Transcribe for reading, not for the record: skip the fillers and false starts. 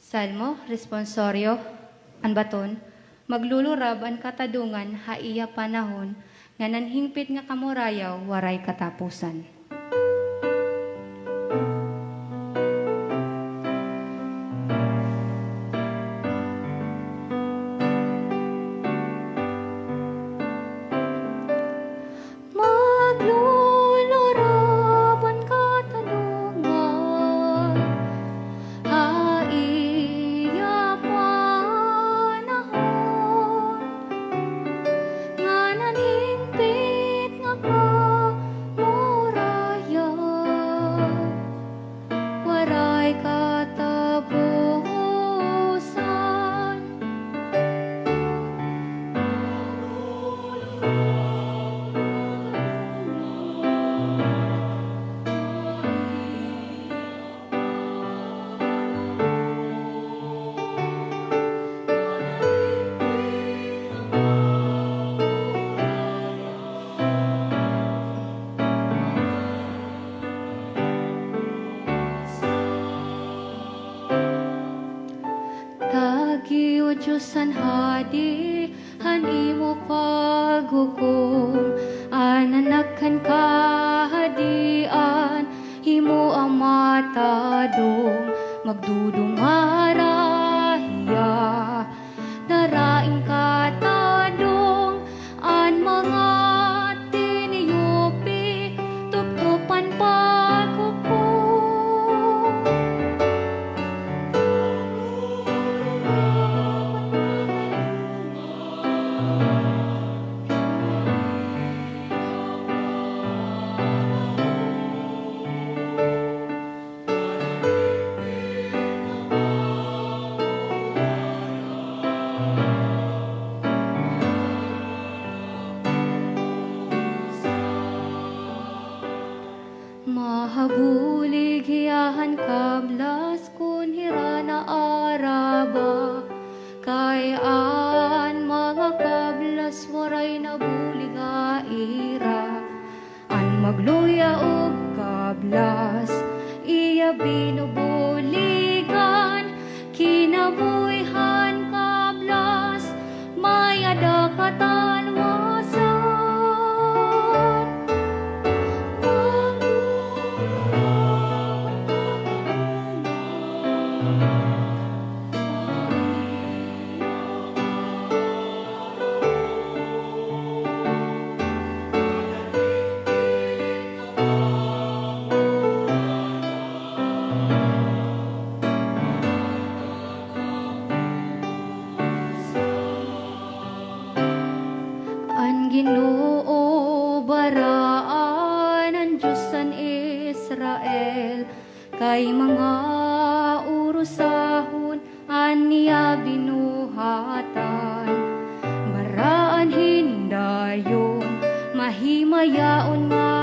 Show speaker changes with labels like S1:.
S1: Salmo, responsoryo, an baton, maglulurab an katadungan, haiya panahon, ngan hingpit nga kamurayaw, waray katapusan. Diyosan hadi, hani mo paghukom, ananakhan kahadian, himo ang matadong, magdudumarahiya, naraing katadong, an mga tiniyupi, tuptupan paghukom. Mahabulig hiyahan kablas kun hirana araba, kayaan mga kablas waray na bulig aira, an magluya og kablas iya binubuligan, kinabuhihan kablas mayada katalwasan. Ginoo baraan ang Diyosan Israel, kay mga urusahon aniya binuhatan, baraan hindayon mahimayaon nga